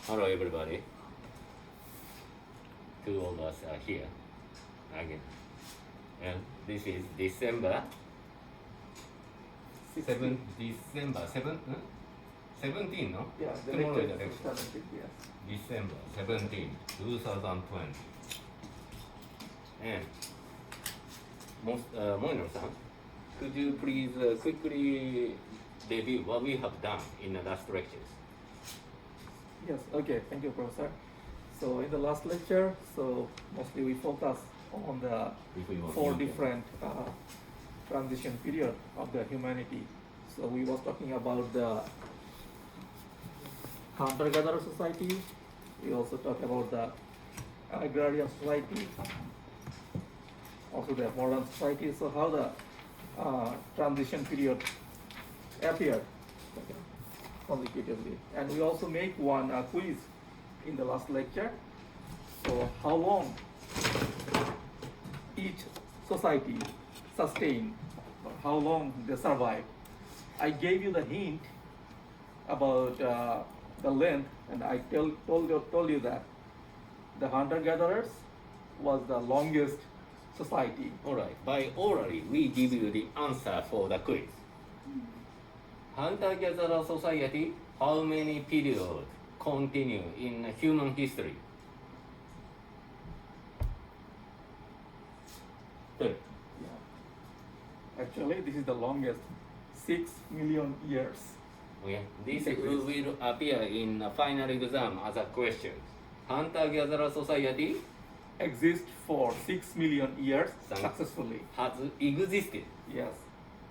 Hello everybody. Two of us are here again. And this is December 17, no? Yeah, the Tomorrow is lecture election. 17, yes. December 17, 2020. And Moino-san, could you please quickly review what we have done in the last lectures? Yes, okay, thank you, Professor. So in the last lecture, so mostly we focus on the If we want four to- different transition period of the humanity. So we was talking about the hunter-gatherer society. We also talk about the agrarian society, also the modern society. So how the transition period appeared consecutively. And we also make one quiz in the last lecture. So how long each society sustain, or how long they survive. I gave you the hint about the length, and I told you that the hunter-gatherers was the longest society. Alright, by orally, we give you the answer for the quiz. Hunter-gatherer society, how many periods continue in human history? Good. Yeah. Actually, this is the longest, 6 million years. Okay. This Okay, please. will appear in the final exam as a question. Hunter-gatherer society Exist for 6 million years Thank- successfully. has existed. Yes.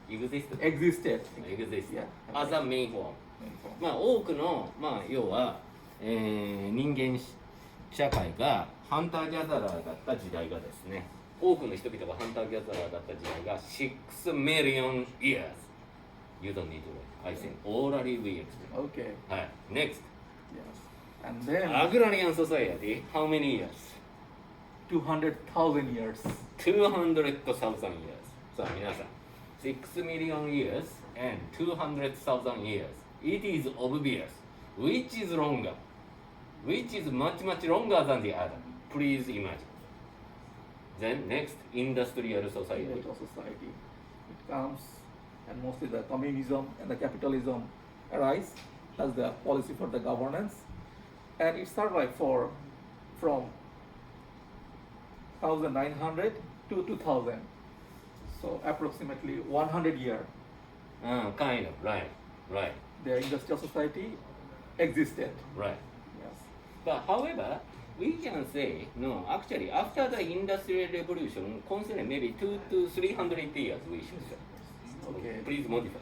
Existed. Existed. Existed. Yeah. As a main form. まあ多くの、まあ、要は、人間社会がハンター・ギャザラーだった時代がですね、多くの人々がハンター・ギャザラーだった時代が6 million years. You don't need to wait. I think orally we explain. Okay. はい。Next. Yes. And then Agrarian society, how many years? 200,000 years. 200,000 years. さあ皆さん、6 million years and 200,000 years. It is obvious. Which is longer? Which is much longer than the other? Please imagine. Then next, industrial society. Industrial society. It comes, and mostly the communism and the capitalism arise as the policy for the governance, and it survived from 1900 to 2000. So approximately 100 years. Kind of, right. The industrial society existed. Right. Yes. But however, we can say, no, actually, after the industrial revolution, consider maybe 200 to 300 years, we should say. Okay. Please modify.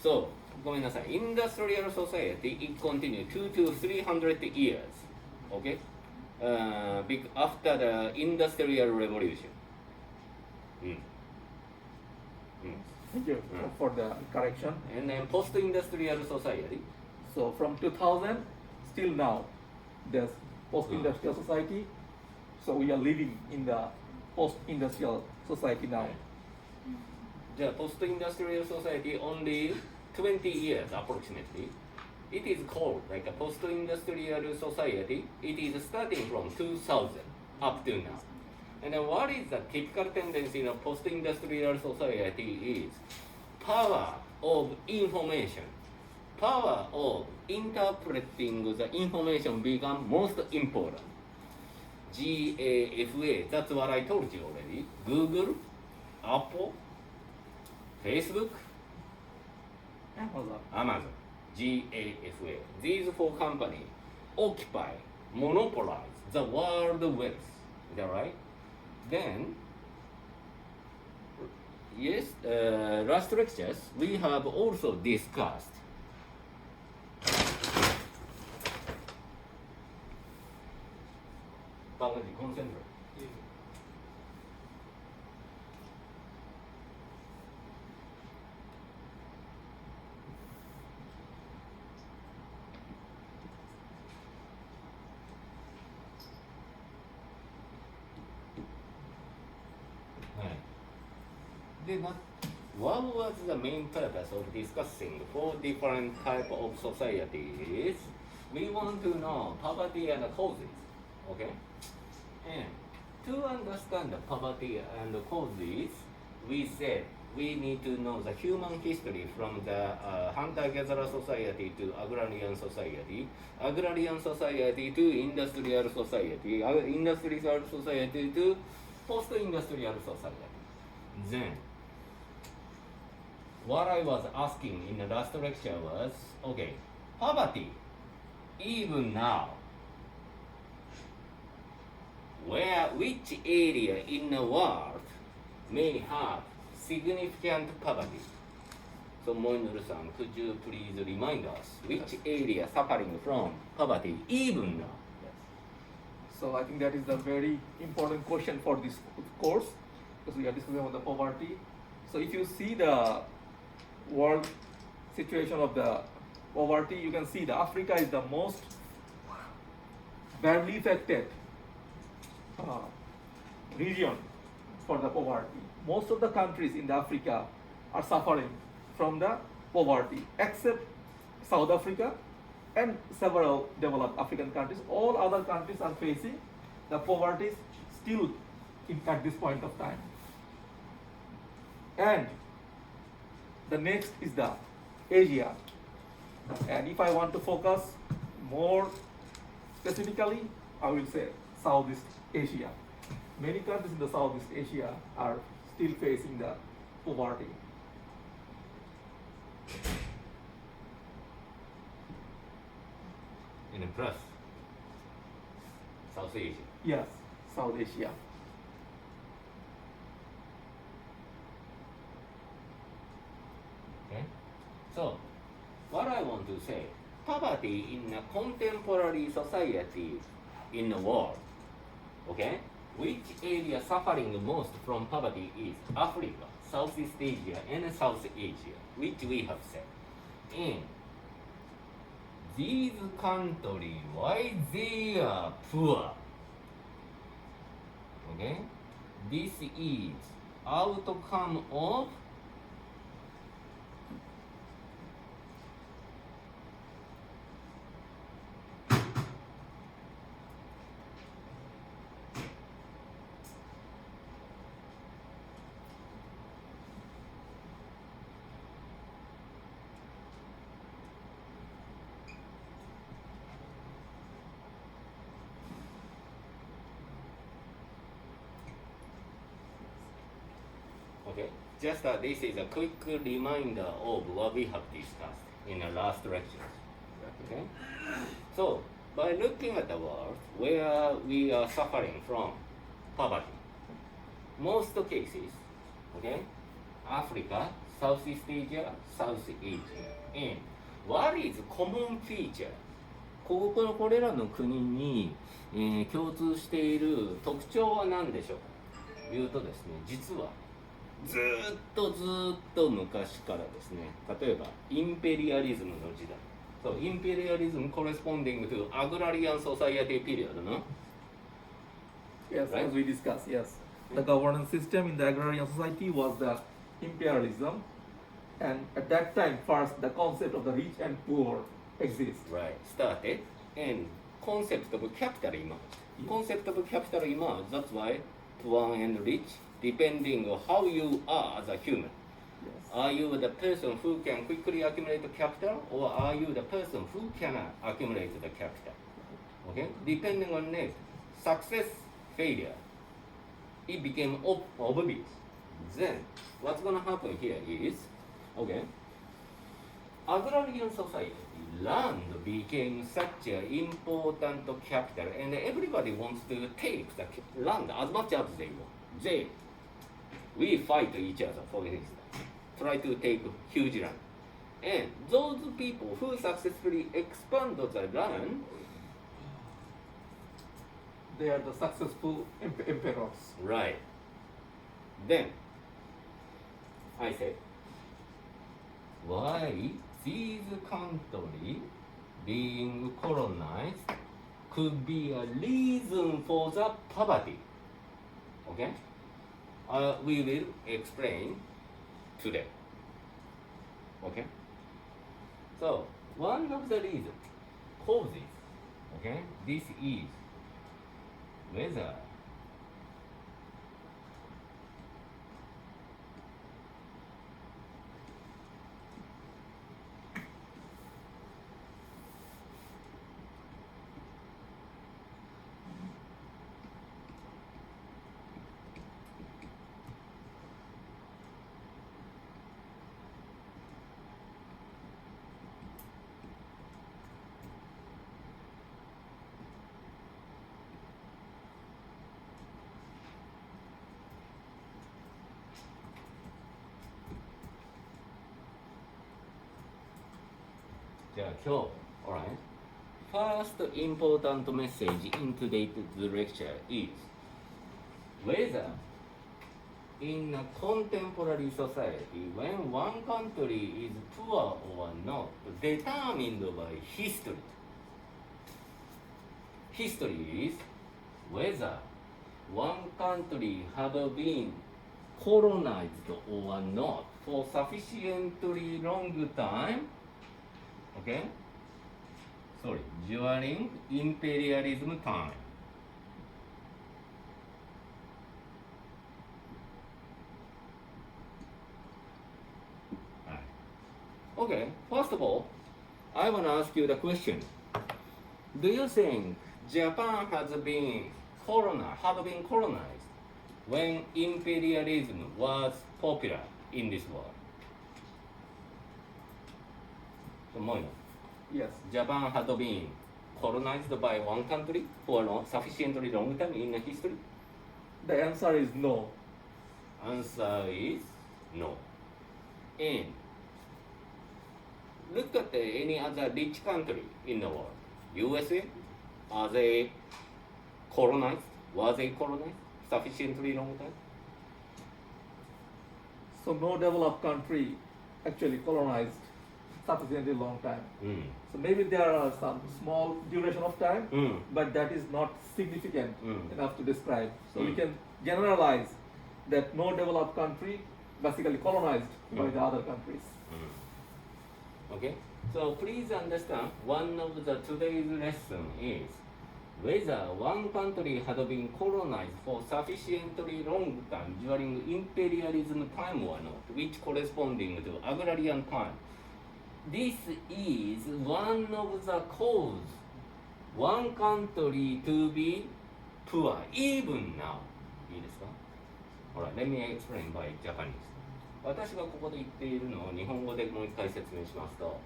So, ごめんなさい. Industrial society, it continued 200 to 300 years. Okay? After the industrial revolution. Thank you for the correction. And then post-industrial society. So from 2000 still now, there's post-industrial society. So we are living in the post-industrial society now. The post-industrial society only 20 years approximately. It is called like a post-industrial society. It is starting from 2000 up to now. And then what is the typical tendency in a post-industrial society is power of information. Power of interpreting the information become most important. GAFA, that's what I told you already. Google, Apple, Facebook, Amazon, GAFA. These four companies occupy, monopolize the world wealth. Is that right? Then, yes, last lectures we have also discussed concentrate. What was the main purpose of discussing four different type of societies? we want to know poverty and the causes. Okay? And to understand the poverty and the causes, we said we need to know the human history from the hunter-gatherer society to agrarian society, agrarian society to industrial society, industrial society to post-industrial society. Then, what I was asking in the last lecture was, okay, poverty, even now, which area in the world may have significant poverty? So Moinul-san, could you please remind us which area suffering from poverty even now? Yes. So I think that is a very important question for this course because we are discussing about the poverty. So if you see the world situation of the poverty, you can see that Africa is the most badly affected region for the poverty. Most of the countries in the Africa are suffering from the poverty, except South Africa and several developed African countries. All other countries are facing the poverty still at this point of time. And the next is the Asia. And if I want to focus more specifically, I will say Southeast Asia. Many countries in the Southeast Asia are still facing the poverty. In the plus, South Asia. Yes, South Asia. Okay? So, what I want to say, poverty in a contemporary society in the world, okay? Which area suffering most from poverty is Africa, Southeast Asia, and South Asia, which we have said. And these countries, why they are poor? Okay? This is outcome of okay. Just this is a quick reminder of what we have discussed in the last lectures. Okay. So by looking at the world where we are suffering from poverty, most cases, okay, Africa, Southeast Asia, South Asia, and what is common feature? これらの国に、共通している特徴は何でしょうかというとですね、実はずーっと昔からですね、例えばインペリアリズムの時代、そうインペリアリズム corresponding to agrarian society period, no? Yes, Right? as we discussed, yes. The governance system in the agrarian society was the imperialism, and at that time, first the concept of the rich and poor exists. Right, started, and concept of capital emerged. Concept of capital emerged, that's why poor and rich, depending on how you are as a human. Yes. Are you the person who can quickly accumulate the capital, or are you the person who cannot accumulate the capital? Okay, depending on it, success, failure, it became obvious. Then, what's gonna happen here is, okay, agrarian society, land became such an important capital, and everybody wants to take the land as much as they want. We fight each other, for instance, try to take huge land. And those people who successfully expand the land, They are the successful emperors. right, then I said, why these countries being colonized could be a reason for the poverty. Okay? We will explain today. Okay? So, one of the reasons, causes. Okay, this is weather. Alright. First important message in today's lecture is whether in a contemporary society, when one country is poor or not, determined by history. History is whether one country had been colonized or not for sufficiently long time. Okay? Sorry, during imperialism time. Okay, first of all, I want to ask you the question. Do you think Japan had been colonized when imperialism was popular in this world? Yes. Japan had been colonized by one country for a sufficiently long time in history? The answer is no. Answer is no. And look at any other rich country in the world. USA, are they colonized? Was they colonized sufficiently long time? So no developed country actually colonized sufficiently long time. So maybe there are some small duration of time, but that is not significant enough to describe. So we can generalize that no developed country basically colonized by the other countries. Okay, so please understand, one of the today's lesson is whether one country had been colonized for sufficiently long time during imperialism time or not, which corresponding to agrarian time. This is one of the cause one country to be poor even now. いいですか? Alright, let me explain by Japanese. 私がここで言っているのを日本語でもう一回説明しますと、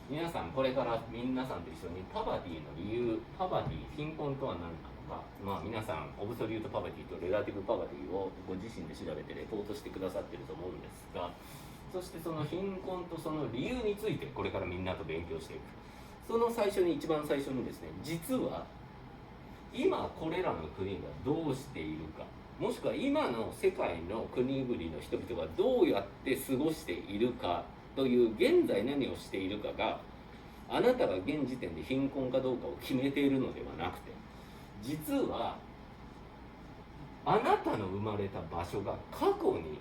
皆さんこれから皆さんと一緒にパバティの理由、パバティ、貧困とは何なのか、まあ皆さんオブソリュートパバティとレラティブパバティをご自身で調べてレポートしてくださっていると思うんですが、そしてその貧困とその理由についてこれからみんなと勉強していく。その最初に一番最初にですね、実は今これらの国がどうしているか、もしくは今の世界の国々の人々がどうやって過ごしているかという現在何をしているかがあなたが現時点で貧困かどうかを決めているのではなくて、実はあなたの生まれた場所が過去に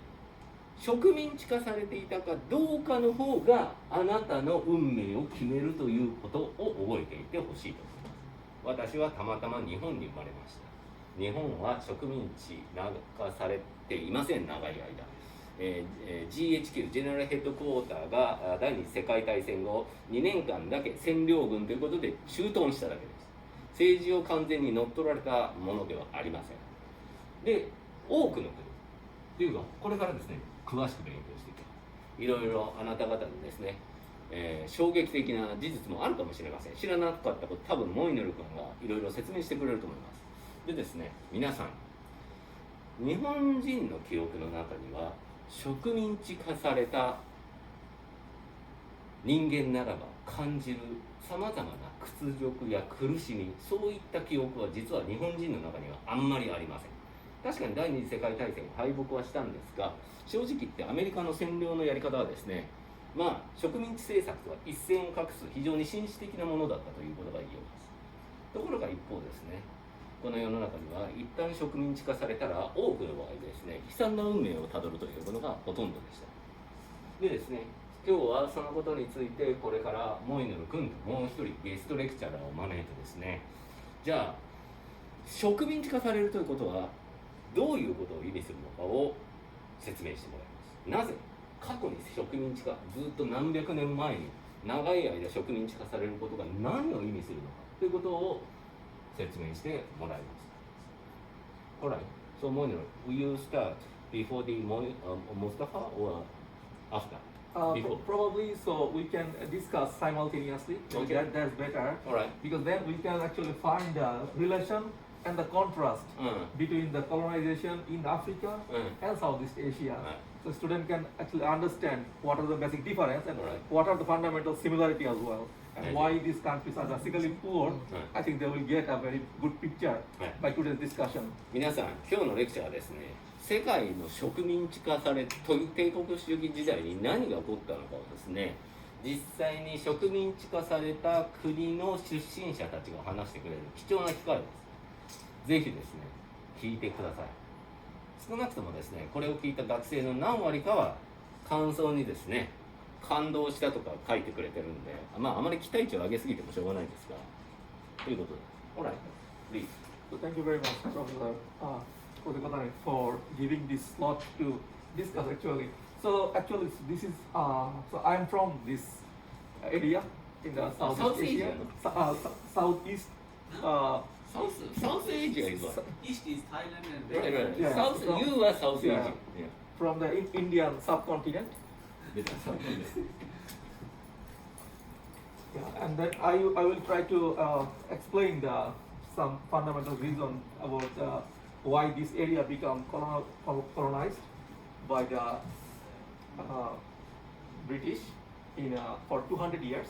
植民地化されていたかどうかの方があなたの運命を決めるということを覚えていてほしいと思います。私はたまたま日本に生まれました。日本は植民地化されていません、長い間。GHQ ジェネラルヘッドクォーターが第二次世界大戦後2年間だけ占領軍ということで駐屯しただけです。政治を完全に乗っ取られたものではありません。で、多くの国というかこれからですね、詳しく勉強していく。いろいろあなた方にですね、衝撃的な事実もあるかもしれません。知らなかったこと、多分モイネル君がいろいろ説明してくれると思います。でですね、皆さん、日本人の記憶の中には植民地化された人間ならば感じるさまざまな屈辱や苦しみ、そういった記憶は実は日本人の中にはあんまりありません。確かに第二次世界大戦敗北はしたんですが、正直言ってアメリカの占領のやり方はですね、まあ植民地政策とは一線を画す非常に紳士的なものだったということが言えます。ところが一方ですね、この世の中には一旦植民地化されたら多くの場合ですね、悲惨な運命をたどるというものがほとんどでした。でですね、今日はそのことについてこれからモイヌル君ともう一人ゲストレクチャーを招いてですね、じゃあ植民地化されるということはどういうことを意味するのかを説明してもらいます。なぜ過去に植民地化、ずっと何百年前に長い間植民地化されることが何を意味するのかということを説明してもらいます。Alright, so Moinul, will you start before the Mustafa or after? Before. Probably so we can discuss simultaneously. Okay. That's better. Alright. Because then we can actually find the relation and the contrast between the colonization in Africa and Southeast Asia. So student can actually understand what are the basic difference and Right. what are the fundamental similarity as well. And Right. why these countries are drastically poor. I think they will get a very good picture Right. by today's discussion. 皆さん、今日のレクチャーはですね、世界の植民地化され帝国主義時代に何が起こったのかをですね、実際に植民地化された国の出身者たちが話してくれる貴重な機会です。ぜひですね、聞いてください。少なくともですね、これを聞いた学生の何割かは感想にですね、感動したとか書いてくれてるんで、まああまり期待値を上げすぎてもしょうがないんですが、ということで、Alright, please. So thank you very much, Professor Kodekatane, for giving this slot to discuss actually. So actually this is, so I'm from this area in the Southeast South Asia. Asia, Southeast, South Asia is what? East is Thailand and Right, right. Yeah. South, you are South Yeah. Asian. Yeah. from the Indian subcontinent. Yeah, and then I will try to explain some fundamental reason about why this area become colonized by the British in for 200 years,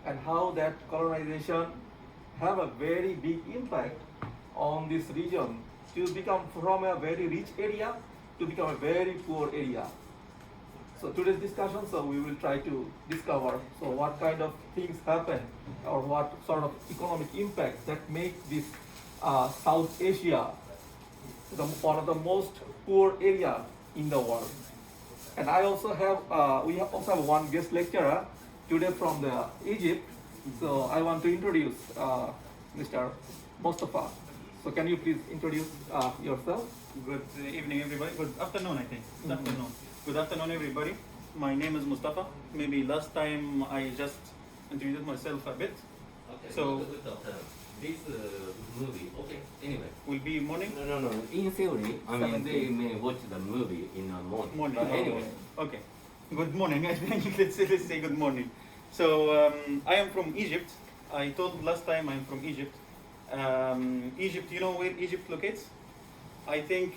and how that colonization have a very big impact on this region to become from a very rich area to become a very poor area. So today's discussion, so we will try to discover so what kind of things happen or what sort of economic impact that make this South Asia one of the most poor area in the world. And I also have we also have one guest lecturer today from the Egypt. So I want to introduce Mr. Mustafa. So can you please introduce yourself? Good evening, everybody. Good afternoon, I think. Good afternoon. Good afternoon, everybody. My name is Mustafa. Maybe last time I just introduced myself a bit. Okay. So- this movie. Okay. Anyway. Will be morning. No. In theory, I mean, 17. they may watch the movie in the morning. Morning. But anyway. Okay. Good morning. I think let's say good morning. So I am from Egypt. I told last time I'm from Egypt. Egypt. You know where Egypt locates? I think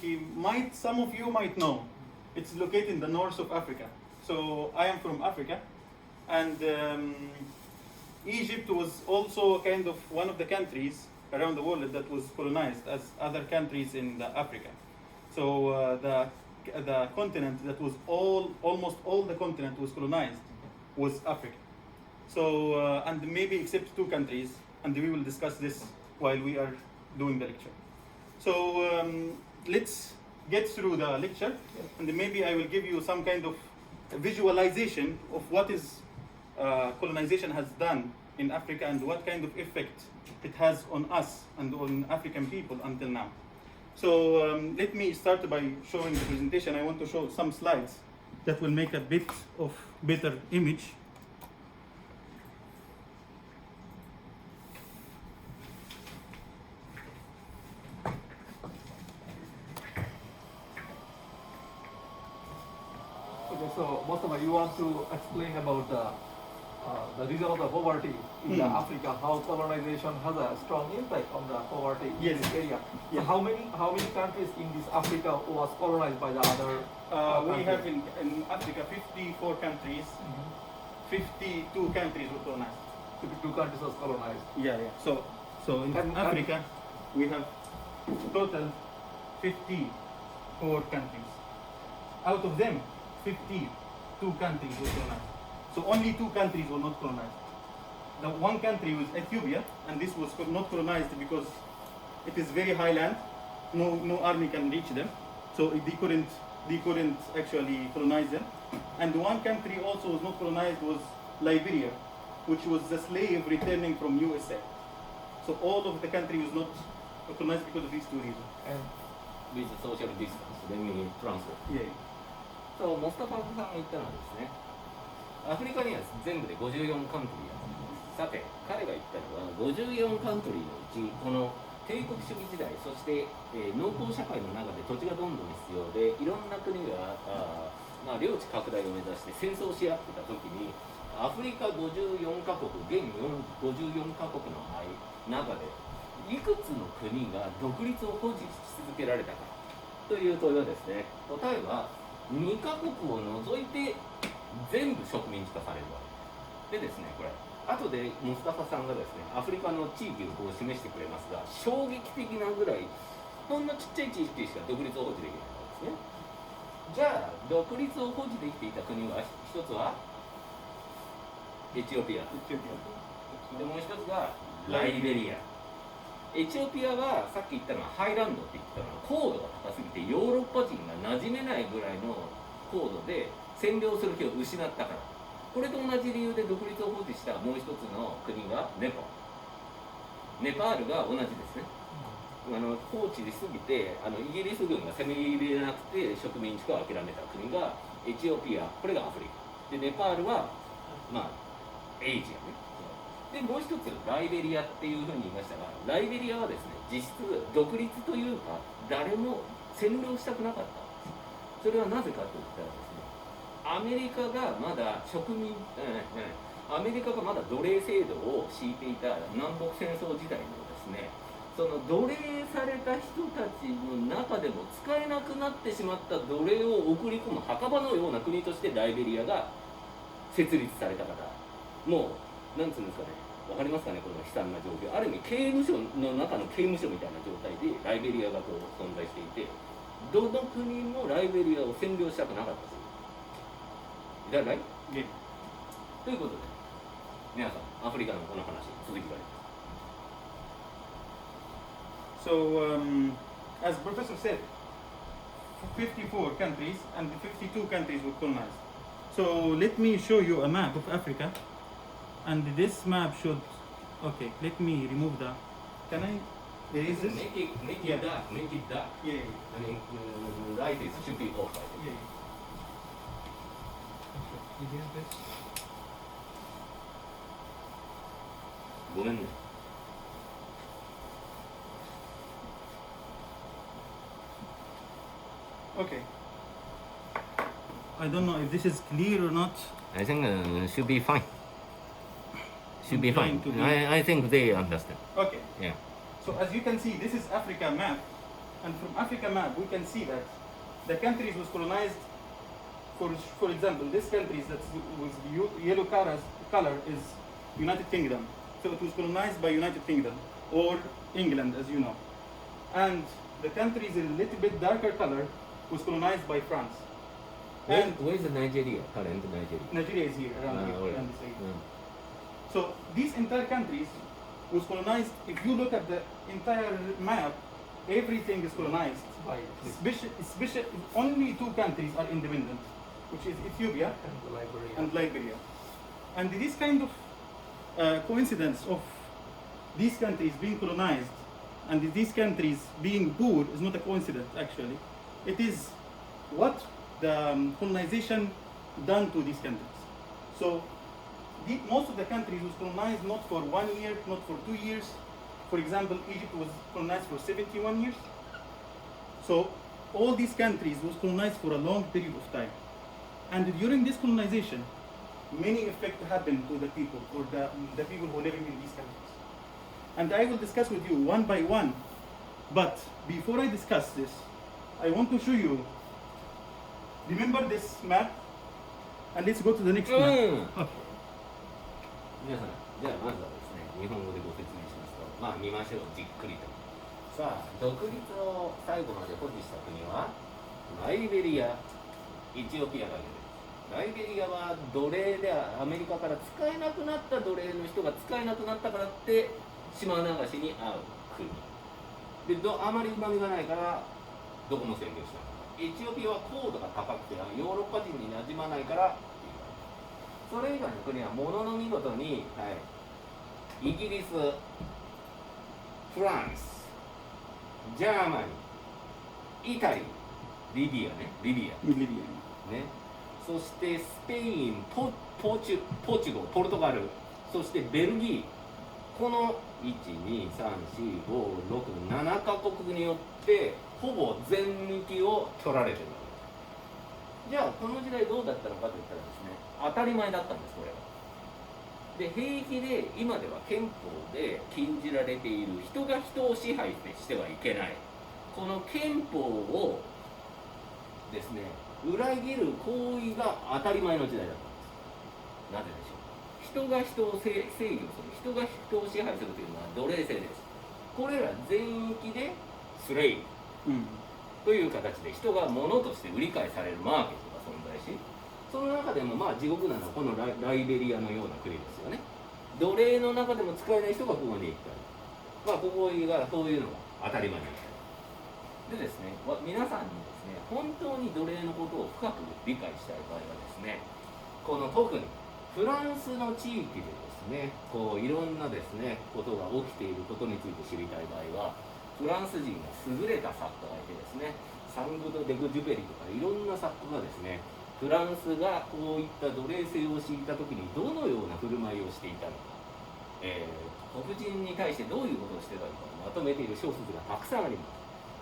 some of you might know. It's located in the north of Africa. So I am from Africa, and Egypt was also kind of one of the countries around the world that was colonized as other countries in Africa. So the continent that was almost all the continent was colonized was Africa. So and maybe except two countries, and we will discuss this while we are doing the lecture. So let's get through the lecture, and then maybe I will give you some kind of visualization of what is colonization has done in Africa and what kind of effect it has on us and on African people until now. So let me start by showing the presentation. I want to show some slides that will make a bit of better image. Okay, so Mustafa, you want to explain about the reason of the poverty in Africa, how colonization has a strong impact on the poverty in Yes. this area. So Yes. how many countries in this Africa was colonized by the other? We have countries? in Africa 54 countries, 52 countries were colonized. 52 countries was colonized. Yeah. So in And- Africa, we have total 54 countries. Out of them, 52 countries were colonized. So only 2 countries were not colonized. The one country was Ethiopia, and this was not colonized because it is very high land. No army can reach them, so they couldn't they couldn't actually colonize them. And one country also was not colonized was Liberia, which was the slave returning from USA. So all of the country was not colonized because of these two reasons. And with social distance, then we transfer. Yeah. そう、モスタファさんが言ったのはですね、アフリカには全部で54カントリーあるんです。さて、彼が言ったのは、54カントリーのうち、この帝国主義時代、そして、農耕社会の中で土地がどんどん必要で、いろんな国が領地拡大を目指して戦争し合ってた時に、アフリカ54カ国、現54カ国の中で、いくつの国が独立を保持し続けられたかという問いはですね、答えは2カ国を除いて全部植民地化されるわけでですね、これ後でモスタファさんがですねアフリカの地域をこう示してくれますが、衝撃的なぐらいほんのちっちゃい地域しか独立を保持できないわけですね。じゃあ独立を保持できていた国は一つはエチオピアで、もう一つがライベリア。エチオピアはさっき言ったのはハイランドって言ったのは高度が高すぎてヨーロッパ人が馴染めないぐらいの高度で占領する気を失ったから。これと同じ理由で独立を保持したもう一つの国がネパールが同じですね。放置しすぎてイギリス軍が攻め入れなくて植民地化を諦めた国がエチオピア、これがアフリカで、ネパールはエイジアね。でもう一つライベリアっていうふうに言いましたが、ライベリアはですね実質独立というか誰も占領したくなかったんです。それはなぜかといったらですね、アメリカがまだアメリカがまだ奴隷制度を敷いていた南北戦争時代のですね、その奴隷された人たちの中でも使えなくなってしまった奴隷を送り込む墓場のような国としてライベリアが設立されたから、もうなんつうんですかね、わかりますかね、この悲惨な状況。ある意味刑務所の中の刑務所みたいな状態でライベリアがこう存在していて、どの国もライベリアを占領したくなかったという。いらない？ということで、皆さん、アフリカのこの話、続きがあります。So, as Professor said, 54 countries and 52 countries were colonized. So let me show you a map of Africa. And this map should, okay, let me remove the, can I erase this? Make it dark. Yeah. I mean, light is should be off. Yeah. erase this. ごめんね。Okay. I don't know if this is clear or not. I think should be fine. Should be I'm trying fine. to be- I think they understand. Okay. Yeah. So as you can see, this is Africa map, and from Africa map we can see that the countries was colonized. For example, this countries that was yellow color is United Kingdom. So it was colonized by United Kingdom or England, as you know. And the countries in a little bit darker color was colonized by France. And Where is Nigeria? Current Nigeria. Nigeria is here around here, alright. around this area. So these entire countries was colonized. If you look at the entire map, everything is colonized. By Especially only two countries are independent, which is Ethiopia and the library. and Liberia. And this kind of coincidence of these countries being colonized and these countries being poor is not a coincidence actually. It is what the colonization done to these countries. So most of the countries was colonized not for 1 year, not for 2 years. For example, Egypt was colonized for 71 years. So all these countries was colonized for a long period of time. And during this colonization, many effects happened to the people or the people who are living in these countries. And I will discuss with you one by one. But before I discuss this, I want to show you. Remember this map? And let's go to the next map. Okay. 皆さん、じゃあまずはですね、日本語でご説明しますと、見ましょう、じっくりと。さあ、独立を最後まで保持した国は、ライベリア、エチオピアだけです。ライベリアは奴隷でアメリカから使えなくなった奴隷の人が使えなくなったからって島流しに合う国で、あまりうまみがないからどこも占領したエチオピアは高度が高くてヨーロッパ人に馴染まないからっていう。それ以外の国はものの見事に、はい、イギリス、フランス、ジャーマニー、イタリー、リビアね、リビアね、そしてスペイン、ポチュゴ、ポルトガル、そしてベルギー、この1,2,3,4,5,6,7カ国によってほぼ全域を取られてるわけです。じゃあこの時代どうだったのかといったらですね、当たり前だったんです、これは。で、平気で今では憲法で禁じられている人が人を支配してはいけない、この憲法をですね裏切る行為が当たり前の時代だったんです。なぜでしょう。人が人を制御する、人が人を支配するというのは奴隷制です。これら全域でスレイブという形で人が物として売り買いされるマーケットが存在し、その中でもまあ地獄なのはこのライベリアのような国ですよね。奴隷の中でも使えない人がここに行ったり、まあここがそういうのが当たり前になったりでですね、皆さんにですね本当に奴隷のことを深く理解したい場合はですね、この特にフランスの地域でですね、こういろんなですねことが起きていることについて知りたい場合は、フランス人が優れた作家がいてですね、サングド・デグジュペリとかいろんな作家がですね、フランスがこういった奴隷制を敷いた時にどのような振る舞いをしていたのか、黒人に対してどういうことをしてたのかをまとめている小説がたくさんあります。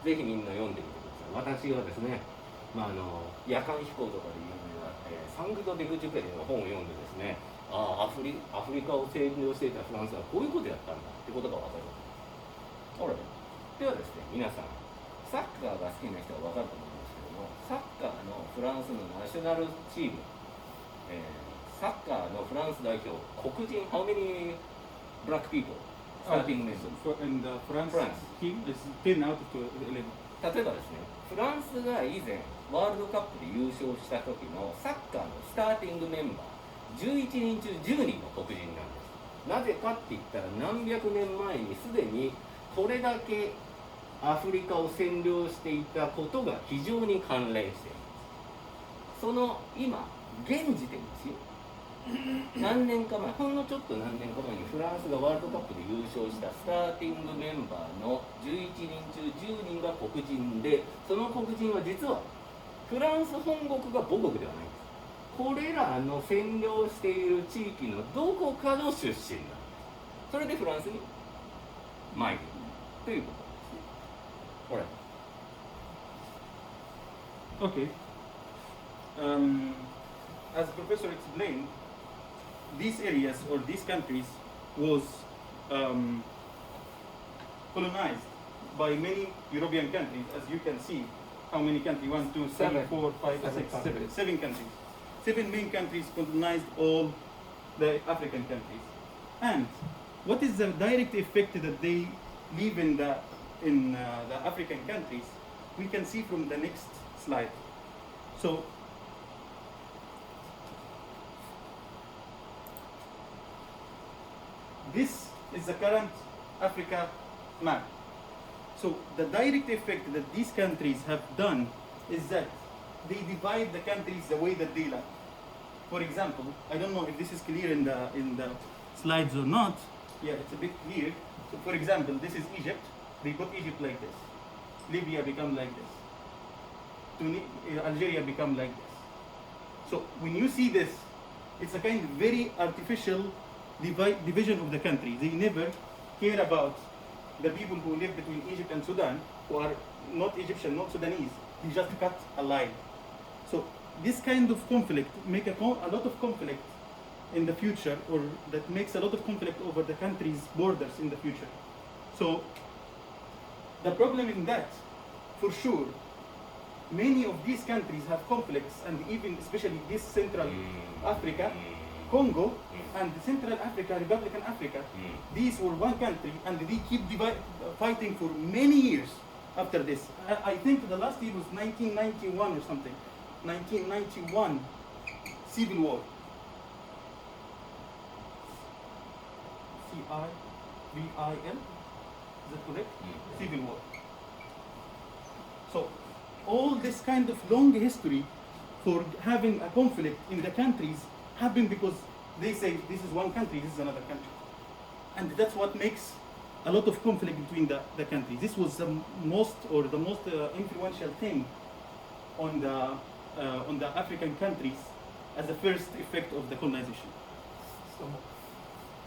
ぜひみんな読んでみてください。私はですね、夜間飛行とかで有名な、サングド・デグジュペリの本を読んでですね、アフリカを占領していたフランスはこういうことやったんだってことが分かる。ほら、ではですね、皆さんサッカーが好きな人は分かると思うんですけども、サッカーのフランスのナショナルチーム、サッカーのフランス代表、黒人、How many black people starting members? In the France team is 10 out of 11. 例えばですね、フランスが以前ワールドカップで優勝した時のサッカーのスターティングメンバー11人中10人の黒人なんです。なぜかって言ったら、何百年前にすでにこれだけアフリカを占領していたことが非常に関連しています。その今現時点ですよ、何年か前、ほんのちょっと何年か前にフランスがワールドカップで優勝したスターティングメンバーの11人中10人が黒人で、その黒人は実はフランス本国が母国ではないんです。これらの占領している地域のどこかの出身なんです。それでフランスに参るということですね。これ Okay. As Professor explained, these areas or these countries was colonized by many European countries. As you can see, how many countries? 1, 2, 3, 4, 5, 6, 7 countries. 7 main countries colonized all the African countries. And what is the direct effect that they leave in the African countries? We can see from the next slide. So this is the current Africa map. So the direct effect that these countries have done is that they divide the countries the way that they like. For example, I don't know if this is clear in the slides or not. Yeah, it's a bit clear. So for example, this is Egypt. They put Egypt like this. Libya become like this. Algeria become like this. So when you see this, it's a kind of very artificial division of the country. They never care about the people who live between Egypt and Sudan, who are not Egyptian, not Sudanese. They just cut a line. So this kind of conflict make a lot of conflict in the future, or that makes a lot of conflict over the country's borders in the future. So the problem in that, for sure, many of these countries have conflicts, and even especially this Central Africa, Congo, and Central Africa, Republican Africa, these were one country, and they keep fighting for many years after this. I think the last year was 1991 or something. 1991 civil war. CIVIL, is that correct? Civil war. So all this kind of long history for having a conflict in the countries happen because they say this is one country, this is another country. And that's what makes a lot of conflict between the countries. This was the most influential thing on the African countries as the first effect of the colonization. So,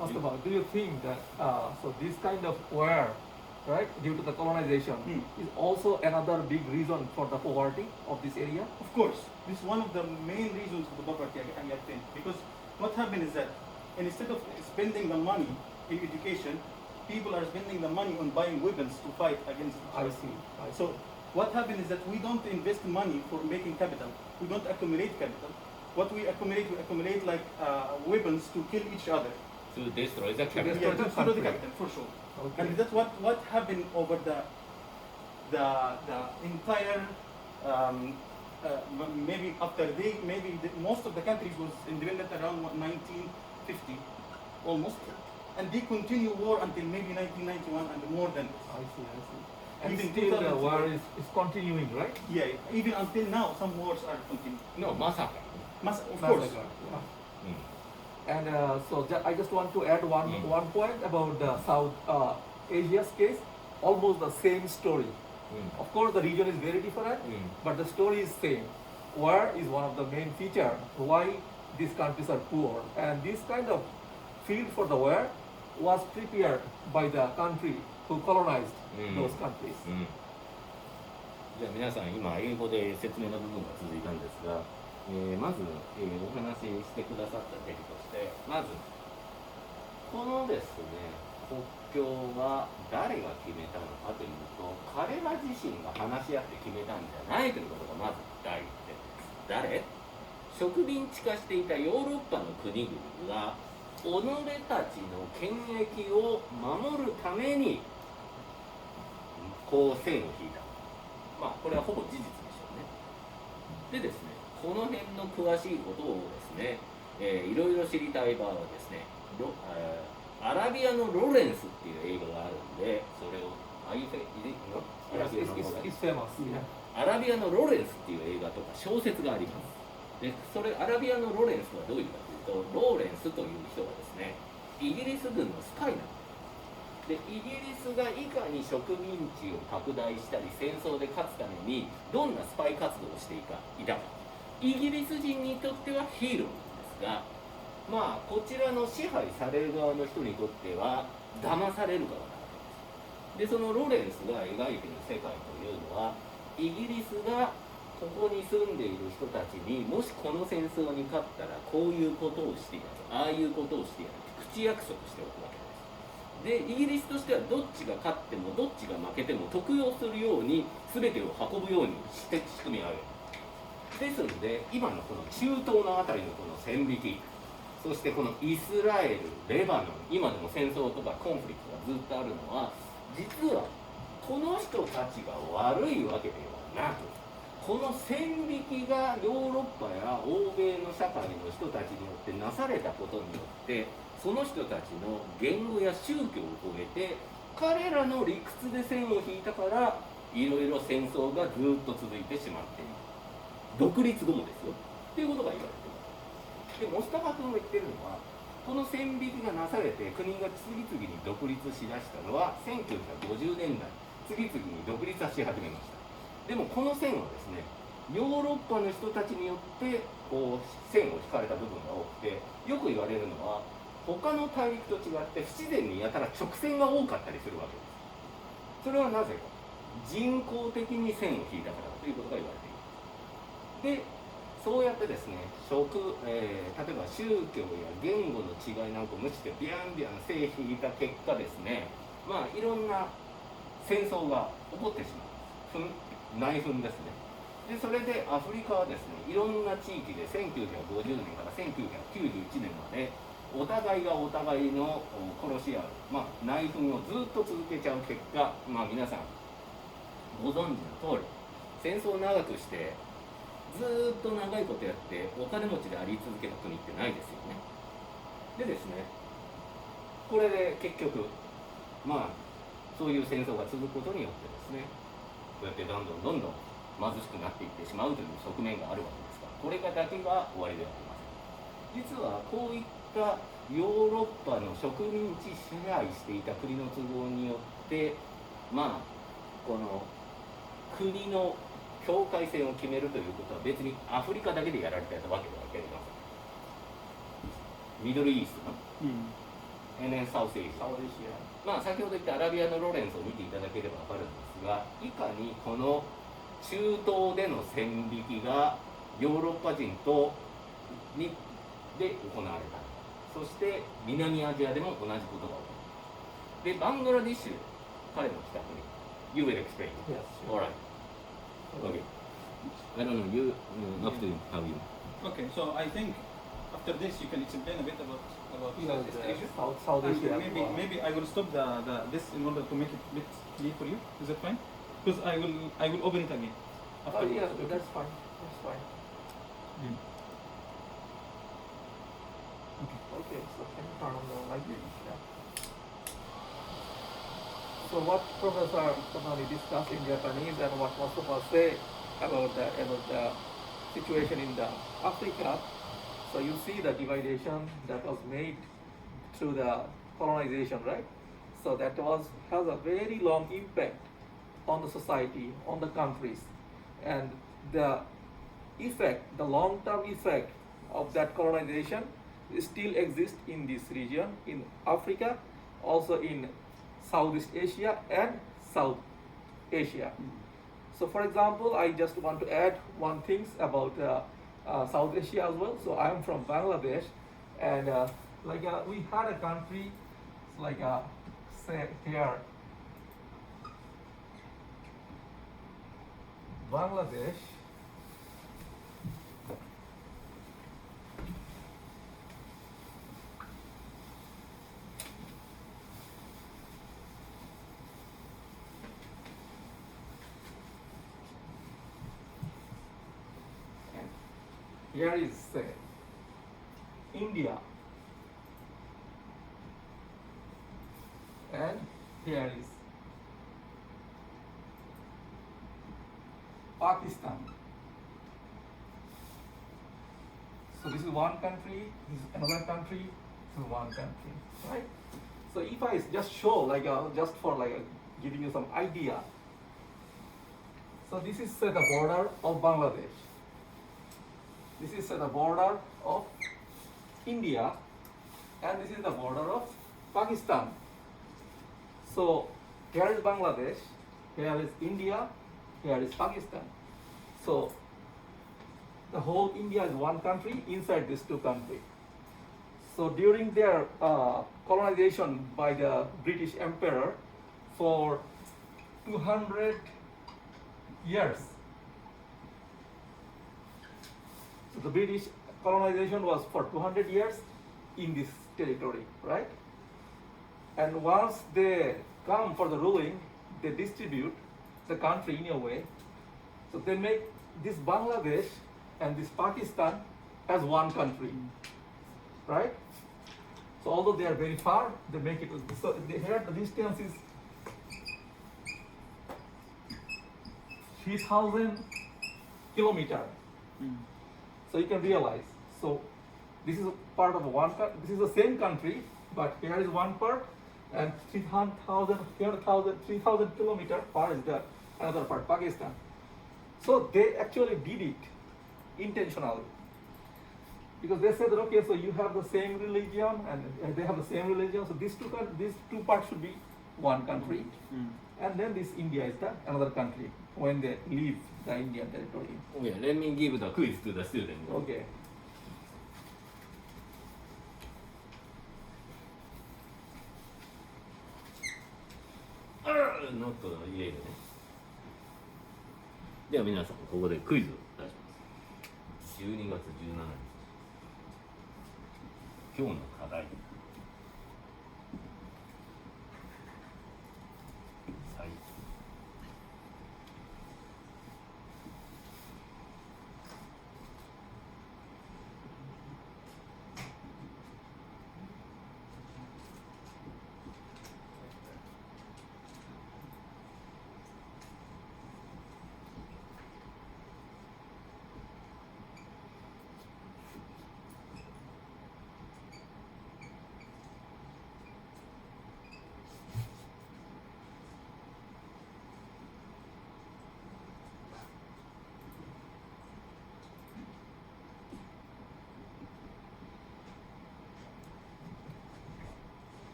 Mustafa, do you think that so this kind of war, right, due to the colonization, is also another big reason for the poverty of this area? Of course, this is one of the main reasons for the poverty, I think, because what happened is that instead of spending the money in education, people are spending the money on buying weapons to fight against each other. I see. So what happened is that we don't invest money for making capital. We don't accumulate capital. What we accumulate like weapons to kill each other. To destroy the capital. Yeah, to destroy the capital, for sure. Okay. And that's what happened over the entire maybe after most of the countries was independent around 1950 almost, and they continue war until maybe 1991 and more than this. I see. And Even still the 2000 war is continuing, right? Yeah, even until now some wars are continuing. No, massacre. Of course. Yeah. Mm. And so I just want to add one point about the South Asia's case. Almost the same story. Of course, the region is very different, but the story is same. War is one of the main feature why these countries are poor, and this kind of field for the war was prepared by the country who colonized those countries. じゃあ皆さん今英語で説明の部分が続いたんですが、まず、お話ししてくださった点としてまずこのですね国境は誰が決めたのかというと彼ら自身が話し合って決めたんじゃないということがまず第一点です。誰？植民地化していたヨーロッパの国々が己たちの権益を守るためにこう線を引いた。まあこれはほぼ事実でしょうね。でですね、この辺の詳しいことをですね、いろいろ知りたい場合はですね、アラビアのロレンスっていう映画があるんで、それをアラビアのロレンスっていう映画とか小説があります。で、それアラビアのロレンスはどういうかというと、ローレンスという人がですね、イギリス軍のスパイなんです。で、イギリスがいかに植民地を拡大したり戦争で勝つためにどんなスパイ活動をしていたか、イギリス人にとってはヒーローなんですが、まあこちらの支配される側の人にとっては騙される側なわけです。で、そのロレンスが描いている世界というのはイギリスがここに住んでいる人たちにもしこの戦争に勝ったらこういうことをしてやる、ああいうことをしてやるって口約束しておくわけです。で、イギリスとしてはどっちが勝ってもどっちが負けても得用するように全てを運ぶようにして仕組みを上げる。ですので今のこの中東のあたりのこの線引き、そしてこのイスラエル、レバノン、今でも戦争とかコンフリクトがずっとあるのは実はこの人たちが悪いわけではなく、この線引きがヨーロッパや欧米の社会の人たちによってなされたことによってその人たちの言語や宗教を超えて彼らの理屈で線を引いたからいろいろ戦争がずっと続いてしまっている。独立後もですよっていうことが言われています。で、モスタファ君が言ってるのはこの線引きがなされて国が次々に独立しだしたのは1950年代次々に独立はし始めました。でもこの線はですねヨーロッパの人たちによってこう線を引かれた部分が多くて、よく言われるのは他の大陸と違って不自然にやたら直線が多かったりするわけです。それはなぜか人工的に線を引いたからということが言われています。で、そうやってですね、例えば宗教や言語の違いなんかを無視してビャンビャン線引いた結果ですね、まあいろんな戦争が起こってしまう。内紛ですね。で、それでアフリカはですね、いろんな地域で1950年から1991年までお互いがお互いの殺し合う、まあ、内紛をずっと続けちゃう結果、まあ皆さんご存知の通り、戦争を長くしてずーっと長いことやってお金持ちであり続けた国ってないですよね。でですね、これで結局まあそういう戦争が続くことによってですね、こうやってどんどん貧しくなっていってしまうという側面があるわけですから、これがだけが終わりではありません。実はこういったヨーロッパの植民地支配していた国の都合によって、まあこの国の境界線を決めるということは別にアフリカだけでやられてたわけではありません。ミドルイーストの、サウスエイジア、サウスエシまあ先ほど言ったアラビアのロレンスを見ていただければ分かるんですが、いかにこの中東での線引きがヨーロッパ人とで行われた。そして南アジアでも同じことが起きる。で、バングラディッシュ、彼の来た国。You will explain. Yes. Alright. Okay. I don't know, you have to have you. Okay, so I think after this you can explain a bit about Southeast Asia. South And Asia. maybe I will stop this in order to make it a bit clear for you. Is that fine? Because I will open it again. Oh, yeah, that's fine. That's fine. Okay, so can you turn on the light? Yeah. So what Professor Tonali discussed in Japanese and what most of us say about the situation in the Africa. So you see the dividation that was made through the colonization, right? So that has a very long impact on the society, on the countries, and the effect, the long-term effect of that colonization still exists in this region, in Africa, also in Southeast Asia and South Asia. So for example, I just want to add one thing about South Asia as well. So I am from Bangladesh, and we had a country say here, Bangladesh. Here is India, and here is Pakistan. So this is one country, this is another country, this is one country, right? So if I just show just for giving you some idea. So this is the border of Bangladesh. This is the border of India, and this is the border of Pakistan. So here is Bangladesh, here is India, here is Pakistan. So the whole India is one country inside these two countries. So during their colonization by the British Emperor for 200 years. So the British colonization was for 200 years in this territory, right? And once they come for the ruling, they distribute the country in a way. So they make this Bangladesh and this Pakistan as one country, right? So although they are very far, they make it, so here the distance is 3,000 kilometers. So you can realize, so this is a part of this is the same country, but here is one part, and 3,000 kilometers far is the another part, Pakistan. So they actually did it intentionally. Because they said that, okay, so you have the same religion, and they have the same religion, so these two parts should be one country. And then this India is another country when they leave the Indian territory. Okay, let me give the quiz to the student. Okay. Not 入れるね。では皆さん、ここでクイズを出します。12月17日。今日の課題。はい。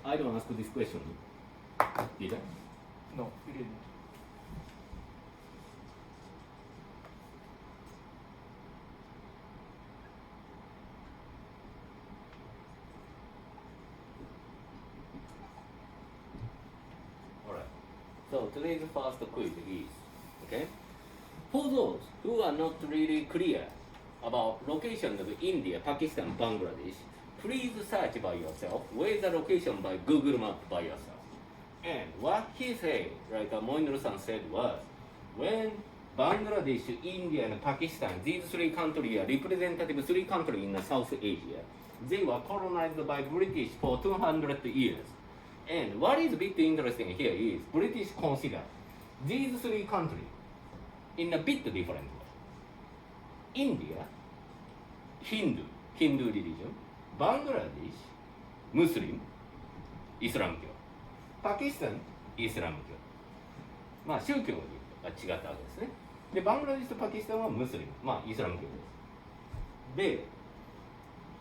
I don't ask this question. Did I? No, you didn't. Alright. So today's first quiz is, okay? For those who are not really clear about location of India, Pakistan, Bangladesh, please search by yourself, where the location by Google Map by yourself. And what he said, like Moinul-san said was, when Bangladesh, India, and Pakistan, these three countries are representative three countries in South Asia, they were colonized by British for 200 years. And what is a bit interesting here is British consider these three countries in a bit different way. India, Hindu religion, Bangladesh, Muslim, イスラム教。パキスタン、イスラム教。まあ宗教が違ったわけですね。で、バングラデシュとパキスタンはムスリム、まあイスラム教です。で、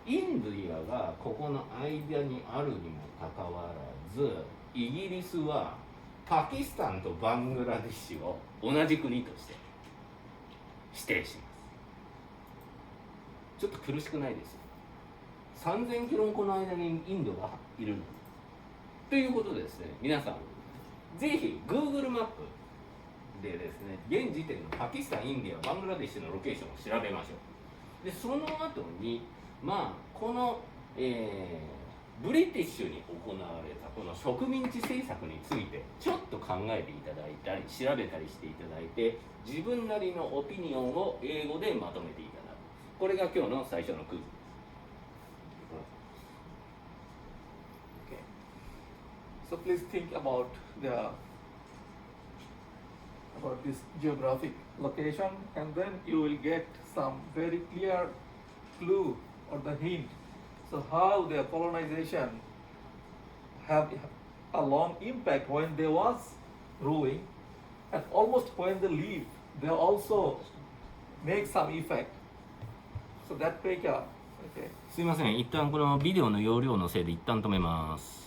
インドィアがここの間にあるにもかかわらず、イギリスはパキスタンとバングラデシュを同じ国として指定します。ちょっと苦しくないですか。3000キロもこの間にインドがいるの。ということでですね、皆さん、ぜひ Google マップでですね、現時点のパキスタン、インディア、バングラデシュのロケーションを調べましょう。で、その後に、まあ、この、ブリティッシュに行われたこの植民地政策について、ちょっと考えていただいたり、調べたりしていただいて、自分なりのオピニオンを英語でまとめていただく。これが今日の最初のクイズ。So please think about this geographic location, and then you will get some very clear clue or the hint. So how the colonization have a long impact when they was ruling, and almost when they leave, they also make some effect. So that make a okay. すいません、一旦このビデオの容量のせいで一旦止めます。